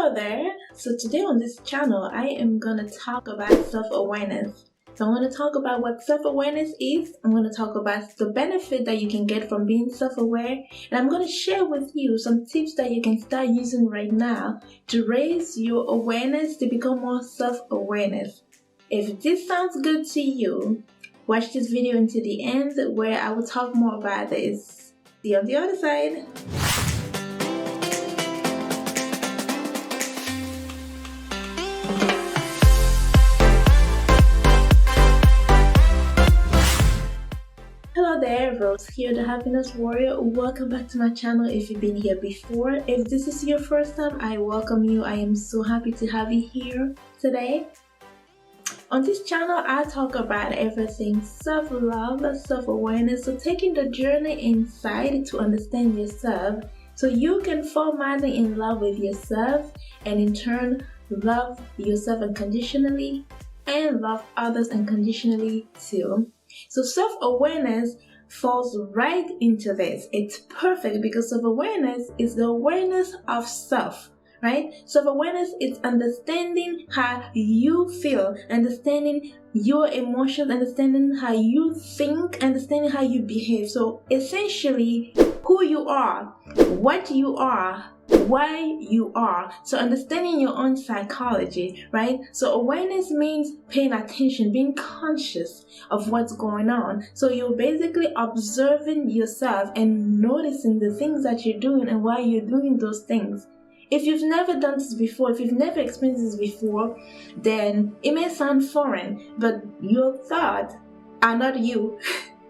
Hello there. So today on this channel, I am going to talk about self-awareness. So I'm going to talk about what self-awareness is. I'm going to talk about the benefit that you can get from being self-aware. And I'm going to share with you some tips that you can start using right now to raise your awareness to become more self-awareness. If this sounds good to you, watch this video until the end where I will talk more about this. See you on the other side. Hello there, Rose here, the Happiness Warrior. Welcome back to my channel if you've been here before. If this is your first time, I welcome you. I am so happy to have you here today. On this channel, I talk about everything self-love, self-awareness, so taking the journey inside to understand yourself so you can fall madly in love with yourself and in turn love yourself unconditionally and love others unconditionally too. So self-awareness falls right into this. It's perfect because self-awareness is the awareness of self, right? Self-awareness is understanding how you feel, understanding your emotions, understanding how you think, understanding how you behave. So essentially, who you are, what you are, why you are. So understanding your own psychology, right? So awareness means paying attention, being conscious of what's going on. So you're basically observing yourself and noticing the things that you're doing and why you're doing those things. If you've never done this before, if you've never experienced this before, then it may sound foreign, but your thoughts are not you.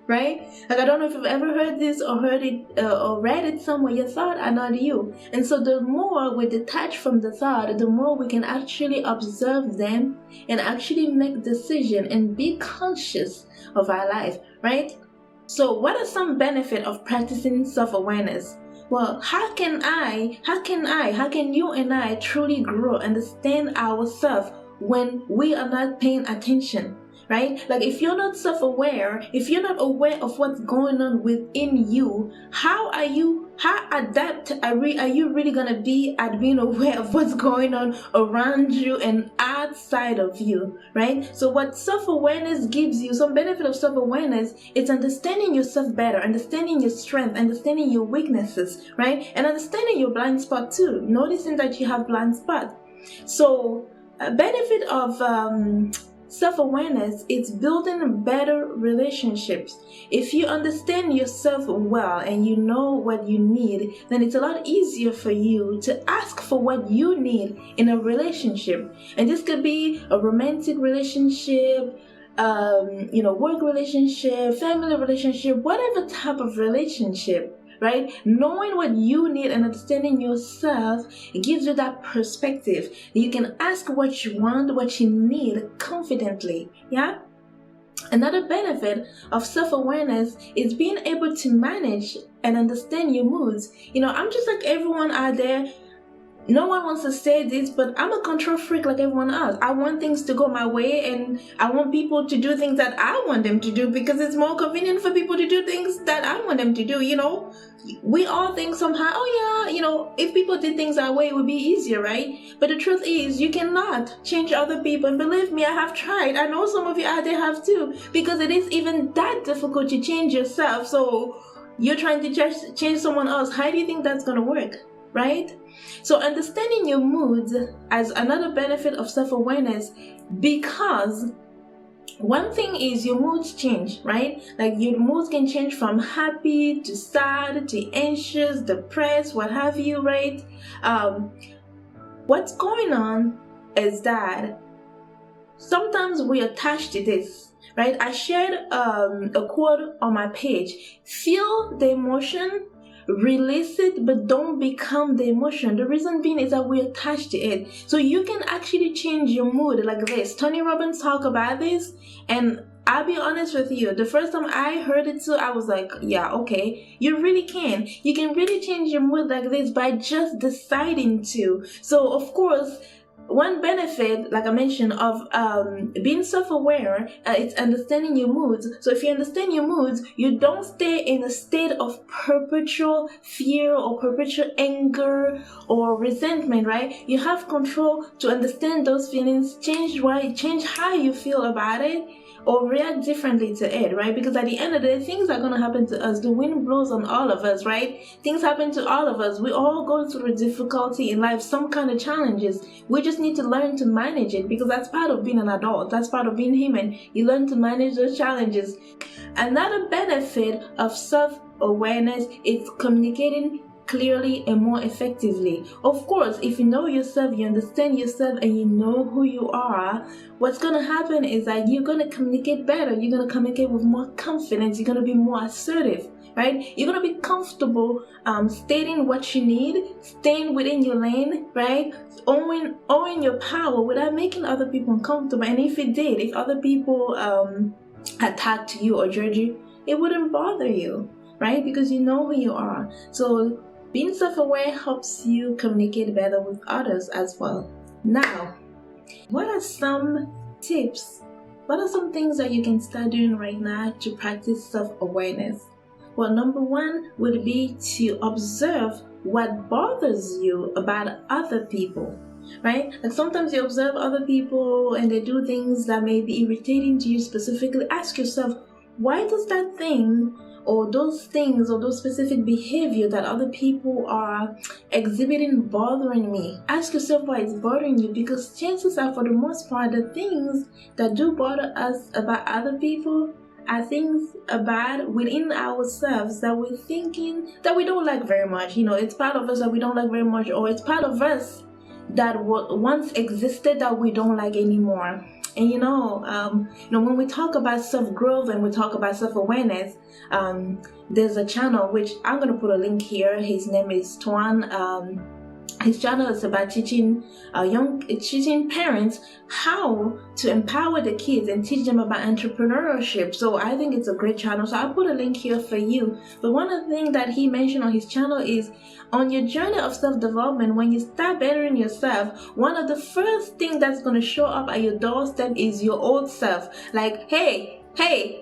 Right? Like, I don't know if you've ever heard this or heard it or read it somewhere. Your thoughts are not you. And so the more we detach from the thought, the more we can actually observe them and actually make decisions and be conscious of our life, right? So what are some benefits of practicing self-awareness? Well, how can you and I truly grow, understand ourselves when we are not paying attention? Right? Like, if you're not self-aware, if you're not aware of what's going on within you, how adept are you really gonna be at being aware of what's going on around you and outside of you, right? So what self-awareness gives you, some benefit of self-awareness, is understanding yourself better, understanding your strength, understanding your weaknesses, right? And understanding your blind spot too, noticing that you have blind spot. So a benefit of self-awareness is building better relationships. If you understand yourself well and you know what you need, then it's a lot easier for you to ask for what you need in a relationship. And this could be a romantic relationship, work relationship, family relationship, whatever type of relationship. Right? Knowing what you need and understanding yourself, it gives you that perspective. You can ask what you want, what you need confidently. Yeah? Another benefit of self-awareness is being able to manage and understand your moods. I'm just like everyone out there. No one wants to say this, but I'm a control freak like everyone else. I want things to go my way, and I want people to do things that I want them to do because it's more convenient for people to do things that I want them to do, We all think somehow, if people did things our way, it would be easier, right? But the truth is, you cannot change other people. And believe me, I have tried. I know some of you out there have too, because it is even that difficult to change yourself. So you're trying to change someone else. How do you think that's going to work? Right? So understanding your moods as another benefit of self-awareness, because one thing is your moods change, right? Like, your moods can change from happy to sad to anxious, depressed, what have you, right? What's going on is that sometimes we attach to this, right? I shared a quote on my page: feel the emotion, release it, but don't become the emotion. The reason being is that we attach to it. So you can actually change your mood like this. Tony Robbins talk about this, and I'll be honest with you, the first time I heard it too, I was like, yeah, okay, you really can. You can really change your mood like this by just deciding to. So of course, one benefit, like I mentioned, of being self-aware, it's understanding your moods. So if you understand your moods, you don't stay in a state of perpetual fear or perpetual anger or resentment, right? You have control to understand those feelings, change how you feel about it, or react differently to it, right? Because at the end of the day, things are going to happen to us. The wind blows on all of us, right? Things happen to all of us. We all go through difficulty in life, some kind of challenges. We just need to learn to manage it, because that's part of being an adult. That's part of being human. You learn to manage those challenges. Another benefit of self-awareness is communicating clearly and more effectively. Of course, if you know yourself, you understand yourself, and you know who you are, what's going to happen is that you're going to communicate better. You're going to communicate with more confidence. You're going to be more assertive, right? You're going to be comfortable stating what you need, staying within your lane, right? Owning your power without making other people uncomfortable. And if other people attacked you or judge you, it wouldn't bother you, right? Because you know who you are. So being self-aware helps you communicate better with others as well. Now, what are some tips? What are some things that you can start doing right now to practice self-awareness? Well, number one would be to observe what bothers you about other people, right? Like sometimes you observe other people and they do things that may be irritating to you specifically. Ask yourself, why does that thing or those things or those specific behavior that other people are exhibiting bothering me? Ask yourself why it's bothering you, because chances are, for the most part, the things that do bother us about other people are things about within ourselves that we're thinking that we don't like very much. It's part of us that we don't like very much, or it's part of us that once existed that we don't like anymore. And when we talk about self-growth and we talk about self-awareness, there's a channel which I'm going to put a link here. His name is Tuan. His channel is about teaching parents how to empower the kids and teach them about entrepreneurship. So I think it's a great channel. So I'll put a link here for you. But one of the things that he mentioned on his channel is, on your journey of self-development, when you start bettering yourself, one of the first things that's going to show up at your doorstep is your old self. Like, hey,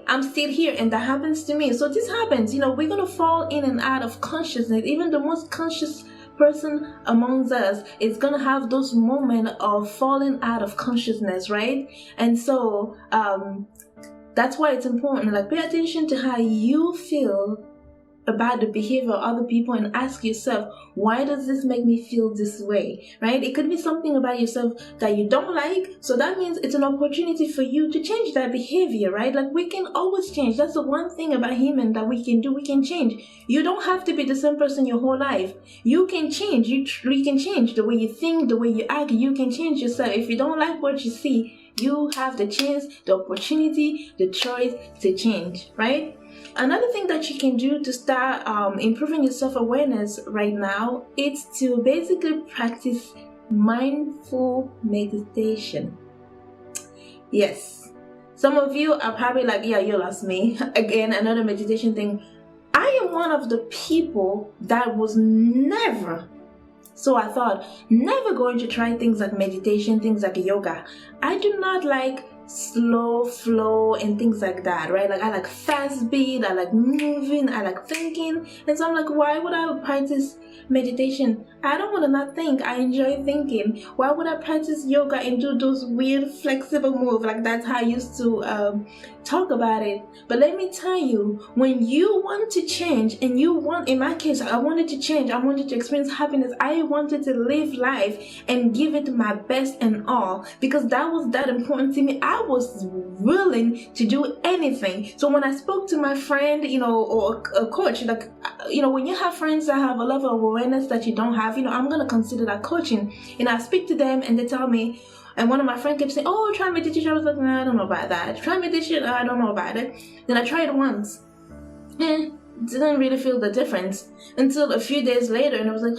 I'm still here, and that happens to me. So this happens. We're going to fall in and out of consciousness. Even the most conscious person amongst us is going to have those moments of falling out of consciousness, right? And so that's why it's important. Like, pay attention to how you feel about the behavior of other people and ask yourself, why does this make me feel this way, right? It could be something about yourself that you don't like, so that means it's an opportunity for you to change that behavior, right? Like, we can always change. That's the one thing about human that we can do. We can change. You don't have to be the same person your whole life. You can change. You can change the way you think, the way you act. You can change yourself. If you don't like what you see, you have the chance, the opportunity, the choice to change, right? Another thing that you can do to start improving your self-awareness right now is to basically practice mindful meditation. Yes, some of you are probably like, yeah, you lost me. Again, another meditation thing. I am one of the people that was never going to try things like meditation, things like yoga. I do not like slow flow and things like that, right? Like, I like fast beat, I like moving, I like thinking. And so I'm like, why would I practice meditation? I don't want to not think. I enjoy thinking. Why would I practice yoga and do those weird flexible moves? Like, that's how I used to talk about it. But let me tell you, when you want to change, and in my case, I wanted to change, I wanted to experience happiness, I wanted to live life and give it my best and all, because that was that important to me. I was willing to do anything. So when I spoke to my friend, or a coach, like, when you have friends that have a level of awareness that you don't have, I'm going to consider that coaching. And I speak to them and they tell me, and one of my friends kept saying, oh, try meditation. I was like, nah, I don't know about that. Try meditation. I don't know about it. Then I tried it once. Didn't really feel the difference until a few days later, and I was like,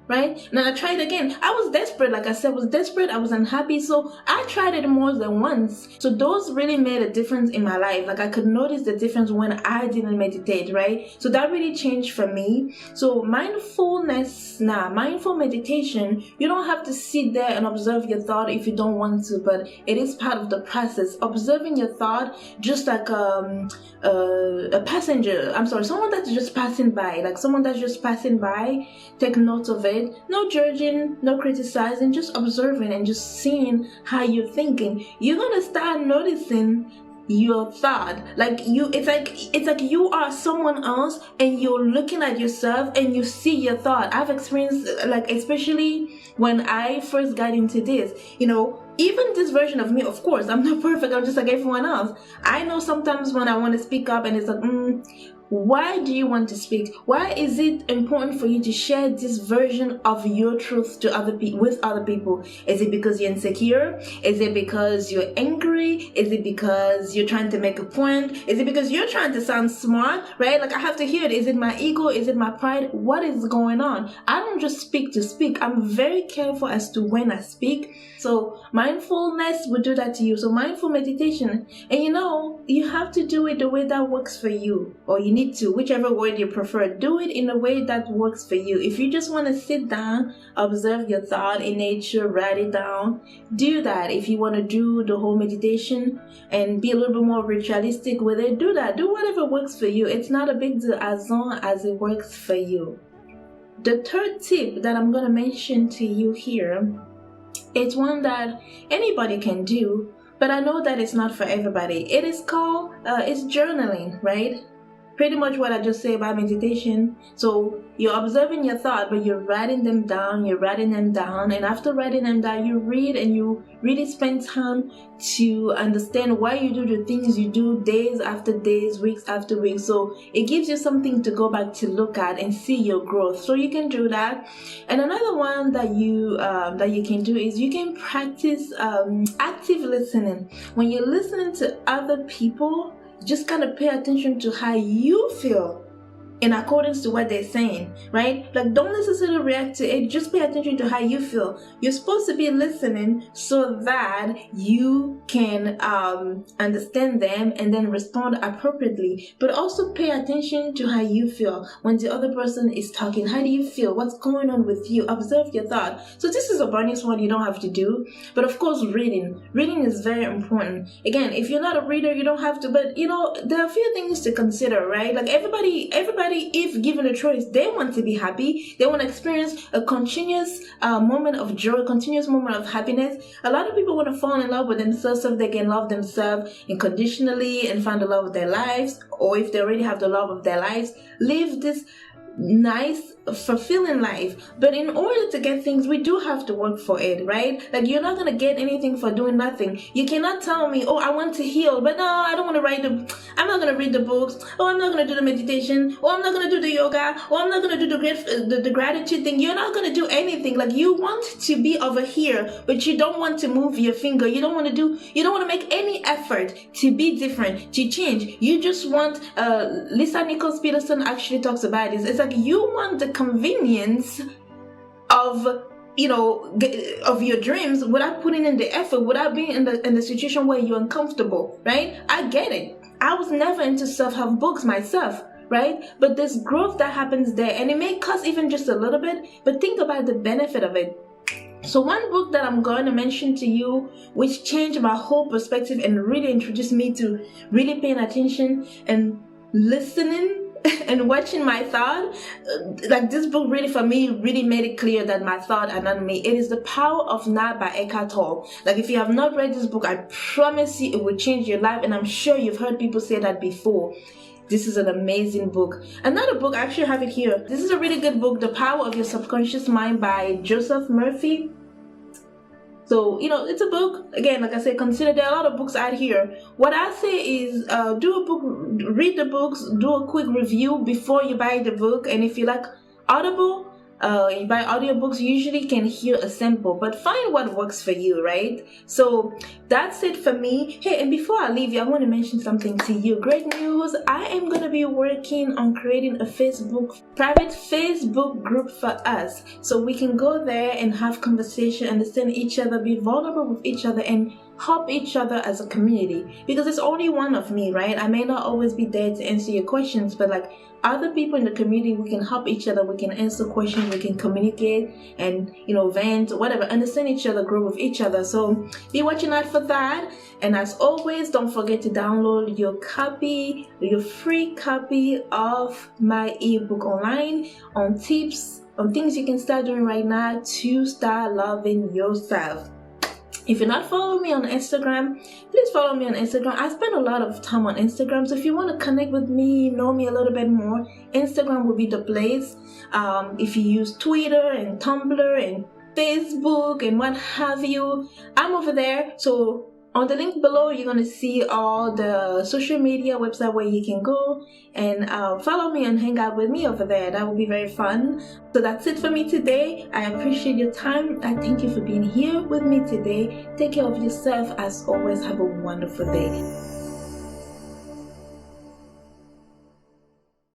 right? And I tried again. I was desperate, like I said, I was unhappy, so I tried it more than once. So those really made a difference in my life. Like I could notice the difference when I didn't meditate, right? So that really changed for me. So mindful meditation, you don't have to sit there and observe your thought if you don't want to, but it is part of the process. Observing your thought, just like a passenger, someone that's just passing by, take note of it. No judging, no criticizing, just observing and just seeing how you're thinking. You're gonna start noticing your thought. It's like you are someone else and you're looking at yourself and you see your thought. I've experienced, like, especially when I first got into this, even this version of me, of course, I'm not perfect, I'm just like everyone else. I know sometimes when I want to speak up and it's like, why do you want to speak? Why is it important for you to share this version of your truth to with other people? Is it because you're insecure? Is it because you're angry? Is it because you're trying to make a point? Is it because you're trying to sound smart, right? Like I have to hear it. Is it my ego? Is it my pride? What is going on? I don't just speak to speak. I'm very careful as to when I speak. So mindfulness will do that to you. So mindful meditation, and you have to do it the way that works for you, or you need to, whichever word you prefer, do it in a way that works for you. If you just want to sit down, observe your thought in nature, write it down, do that. If you want to do the whole meditation and be a little bit more ritualistic with it, do that. Do whatever works for you. It's not a big deal as long as it works for you. The third tip that I'm going to mention to you here, it's one that anybody can do, but I know that it's not for everybody. It is called, it's journaling, right? Pretty much what I just say about meditation. So you're observing your thought, but you're writing them down, and after writing them down, you read and you really spend time to understand why you do the things you do days after days, weeks after weeks. So it gives you something to go back to look at and see your growth. So you can do that. And another one that you can do is you can practice active listening. When you're listening to other people, just kind of pay attention to how you feel in accordance to what they're saying, right? Like, don't necessarily react to it. Just pay attention to how you feel. You're supposed to be listening so that you can understand them and then respond appropriately. But also pay attention to how you feel when the other person is talking. How do you feel? What's going on with you? Observe your thought. So this is a bonus one you don't have to do. But of course, reading is very important. Again, if you're not a reader, you don't have to. But there are a few things to consider, right? Like everybody, if given a choice, they want to be happy. They want to experience a continuous moment of joy, continuous moment of happiness. A lot of people want to fall in love with themselves so they can love themselves unconditionally and find the love of their lives. Or if they already have the love of their lives, live this nice, fulfilling life. But in order to get things, we do have to work for it, right? Like, you're not gonna get anything for doing nothing. You cannot tell me, oh, I want to heal, but no, I don't want to I'm not gonna read the books, oh, I'm not gonna do the meditation, oh, I'm not gonna do the yoga, oh, I'm not gonna do the gratitude thing. You're not gonna do anything. Like, you want to be over here, but you don't want to move your finger. You don't want to make any effort to be different, to change. You just want, Lisa Nichols Peterson actually talks about this. It's like you want the convenience of your dreams without putting in the effort, without being in the situation where you're uncomfortable, right? I get it. I was never into self-help books myself, right? But there's growth that happens there, and it may cost even just a little bit, but think about the benefit of it. So one book that I'm going to mention to you, which changed my whole perspective and really introduced me to really paying attention and listening and watching my thought, like, this book really, for me, really made it clear that my thought are not me. It is The Power of Now by Eckhart Tolle. Like, if you have not read this book, I promise you it will change your life, and I'm sure you've heard people say that before. This is an amazing book. Another book, I actually have it here. This is a really good book, The Power of Your Subconscious Mind by Joseph Murphy. So, it's a book. Again, like I said, consider there are a lot of books out here. What I say is do a book, read the books, do a quick review before you buy the book. And if you like Audible, you buy audiobooks, you usually can hear a sample, but find what works for you, right? So that's it for me. Hey, and before I leave you, I want to mention something to you. Great news! I am going to be working on creating a private Facebook group for us, so we can go there and have conversation, understand each other, be vulnerable with each other, and help each other as a community. Because it's only one of me, right? I may not always be there to answer your questions, but like other people in the community, we can help each other, we can answer questions, we can communicate and vent, whatever, understand each other, grow with each other. So be watching out for that. And as always, don't forget to download your free copy of my ebook online on tips on things you can start doing right now to start loving yourself. If you're not following me on Instagram, please follow me on Instagram. I spend a lot of time on Instagram, so if you want to connect with me, know me a little bit more, Instagram will be the place. If you use Twitter and Tumblr and Facebook and what have you, I'm over there. So on the link below, you're going to see all the social media website where you can go and follow me and hang out with me over there. That will be very fun. So that's it for me today. I appreciate your time. I thank you for being here with me today. Take care of yourself. As always, have a wonderful day.